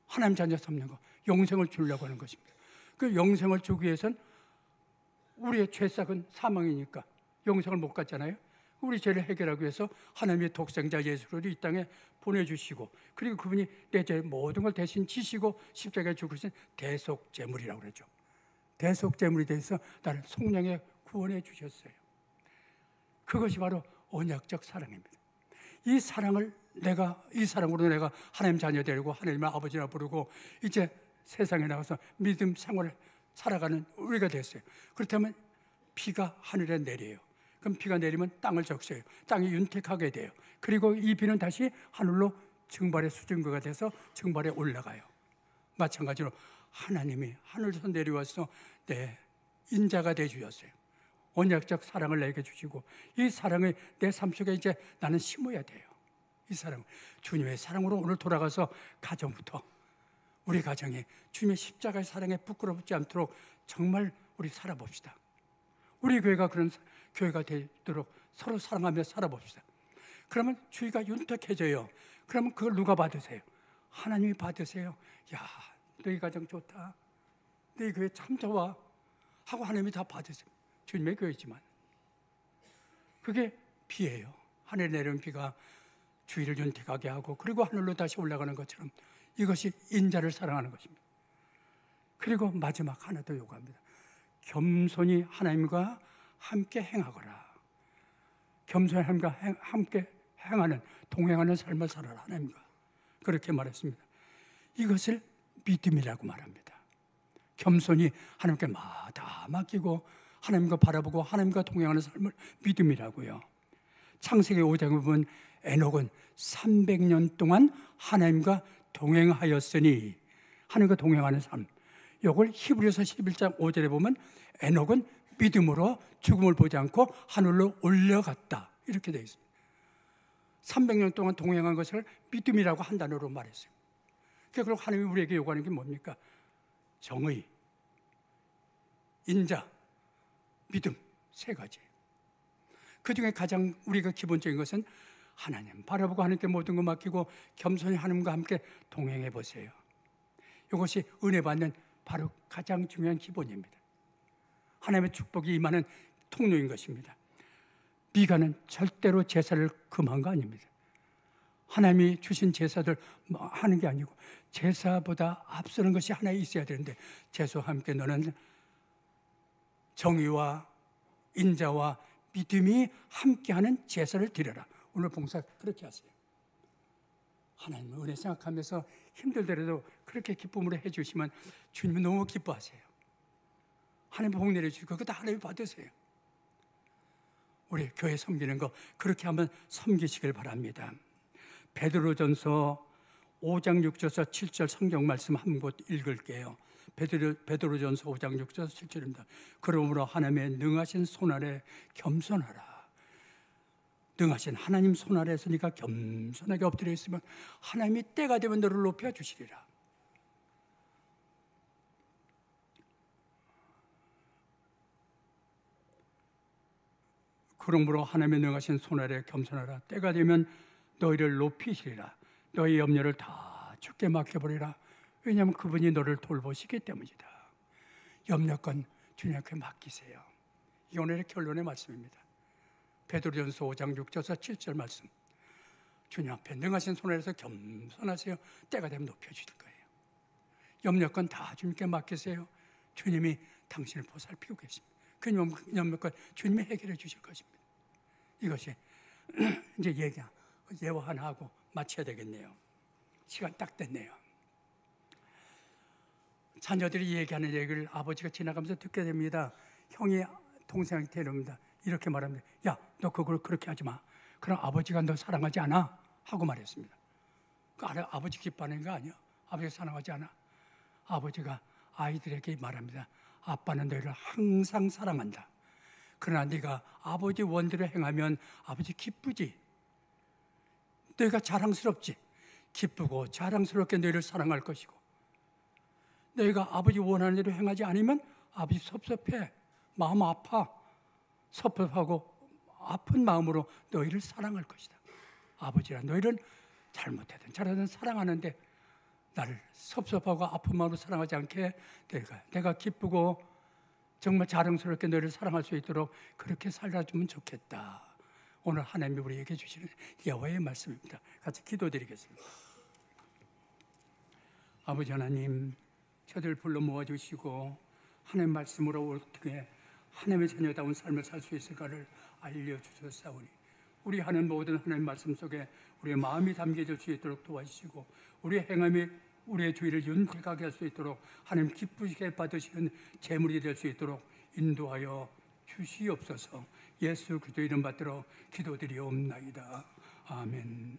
하나님 자녀 삼는 거, 영생을 주려고 하는 것입니다. 그 영생을 주기 위해서는 우리의 죄삭은 사망이니까 영생을 못 갖잖아요. 우리 죄를 해결하기 위해서 하나님의 독생자 예수를 이 땅에 보내주시고, 그리고 그분이 내 죄 모든 걸 대신 지시고 십자가에 죽으신 대속제물이라고 그러죠. 대속제물이 돼서 나를 속량에 구원해 주셨어요. 그것이 바로 언약적 사랑입니다. 이 사랑으로 내가 하나님 자녀 되고 하나님의 아버지라 부르고 이제 세상에 나가서 믿음 생활을 살아가는 우리가 됐어요. 그렇다면 비가 하늘에 내려요. 그럼 비가 내리면 땅을 적셔요. 땅이 윤택하게 돼요. 그리고 이 비는 다시 하늘로 증발의 수증거가 돼서 증발에 올라가요. 마찬가지로 하나님이 하늘에서 내려와서 내 인자가 돼 주셨어요. 언약적 사랑을 내게 주시고 이 사랑을 내 삶 속에 이제 나는 심어야 돼요. 이 사랑, 주님의 사랑으로 오늘 돌아가서 가정부터 우리 가정에 주님의 십자가의 사랑에 부끄럽지 않도록 정말 우리 살아봅시다. 우리 교회가 그런 교회가 되도록 서로 사랑하며 살아봅시다. 그러면 주의가 윤택해져요. 그러면 그걸 누가 받으세요? 하나님이 받으세요. 야, 너희 가정 좋다. 너희 교회 참 좋아. 하고 하나님이 다 받으세요. 주님의 교회지만. 그게 비예요. 하늘에 내려온 비가 주위를 윤택하게 하고 그리고 하늘로 다시 올라가는 것처럼 이것이 인자를 사랑하는 것입니다. 그리고 마지막 하나 더 요구합니다. 겸손히 하나님과 함께 행하거라. 겸손히 하나님과 함께 행하는, 동행하는 삶을 살아라. 하나님과 그렇게 말했습니다. 이것을 믿음이라고 말합니다. 겸손히 하나님께 다 맡기고 하나님과 바라보고 하나님과 동행하는 삶을 믿음이라고요. 창세기 5장에 보면 에녹은 300년 동안 하나님과 동행하였으니, 하나님과 동행하는 삶, 이걸 히브리서 11장 5절에 보면 에녹은 믿음으로 죽음을 보지 않고 하늘로 올라갔다, 이렇게 되어 있습니다. 300년 동안 동행한 것을 믿음이라고 한 단어로 말했어요. 그리고 하나님이 우리에게 요구하는 게 뭡니까? 정의, 인자, 믿음, 세 가지. 그 중에 가장 우리가 기본적인 것은 하나님 바라보고 하나님께 모든 것 맡기고 겸손히 하나님과 함께 동행해 보세요. 이것이 은혜 받는 바로 가장 중요한 기본입니다. 하나님의 축복이 임하는 통로인 것입니다. 미가는 절대로 제사를 금한 거 아닙니다. 하나님이 주신 제사들 하는 게 아니고 제사보다 앞서는 것이 하나 있어야 되는데, 제사와 함께 너는 정의와 인자와 믿음이 함께하는 제사를 드려라. 오늘 봉사 그렇게 하세요. 하나님 은혜 생각하면서 힘들더라도 그렇게 기쁨으로 해주시면 주님이 너무 기뻐하세요. 하나님 복 내려주시고 그거 다 하나님 받으세요. 우리 교회 섬기는 거 그렇게 한번 섬기시길 바랍니다. 베드로전서 5장 6절에서 7절 성경 말씀 한 곳 읽을게요. 베드로전서 5장 6절에서 7절입니다. 그러므로 하나님의 능하신 손 아래 겸손하라. 능하신 하나님 손 아래에서 네가 겸손하게 엎드려 있으면 하나님이 때가 되면 너를 높여주시리라. 그러므로 하나님의 능하신 손 아래 겸손하라. 때가 되면 너희를 높이시리라. 너희 염려를 다 주께 맡겨버리라. 왜냐하면 그분이 너를 돌보시기 때문이다. 염려건 주님께 맡기세요. 이 오늘의 결론의 말씀입니다. 베드로전서 5장 6절에서 7절 말씀. 주님 앞에 능하신 손 아래서 겸손하세요. 때가 되면 높여주실 거예요. 염려건 다 주님께 맡기세요. 주님이 당신을 보살피고 계십니다. 그 염려건 주님이 해결해 주실 것입니다. 이것이 이제 예화 하나 하고 마쳐야 되겠네요. 시간 딱 됐네요. 자녀들이 얘기하는 얘기를 아버지가 지나가면서 듣게 됩니다. 형이 동생한테 데려옵니다. 이렇게 말합니다. 야, 너 그걸 그렇게 하지 마. 그럼 아버지가 너 사랑하지 않아? 하고 말했습니다. 아버지 기뻐하는 거 아니야? 아버지가 사랑하지 않아? 아버지가 아이들에게 말합니다. 아빠는 너희를 항상 사랑한다. 그러나 네가 아버지 원대로 행하면 아버지 기쁘지. 너희가 자랑스럽지. 기쁘고 자랑스럽게 너희를 사랑할 것이고, 너희가 아버지 원하는 대로 행하지 않으면 아버지 섭섭해. 마음 아파. 섭섭하고 아픈 마음으로 너희를 사랑할 것이다. 아버지라 너희를 잘못하든 잘하든 사랑하는데 나를 섭섭하고 아픈 마음으로 사랑하지 않게 내가 기쁘고 정말 자랑스럽게 너희를 사랑할 수 있도록 그렇게 살아주면 좋겠다. 오늘 하나님이 우리에게 주시는 여호와의 말씀입니다. 같이 기도드리겠습니다. 아버지 하나님, 저들 불러 모아주시고 하나님 말씀으로 어떻게 하나님의 자녀다운 삶을 살 수 있을까를 알려주셨사오니 우리 하는 모든 하나님 말씀 속에 우리의 마음이 담겨질 수 있도록 도와주시고 우리의 행함이 우리의 주의를 윤택하게 할 수 있도록 하나님 기쁘시게 받으시는 재물이 될 수 있도록 인도하여 주시옵소서. 예수 그리스도 이름 받들어 기도드리옵나이다. 아멘.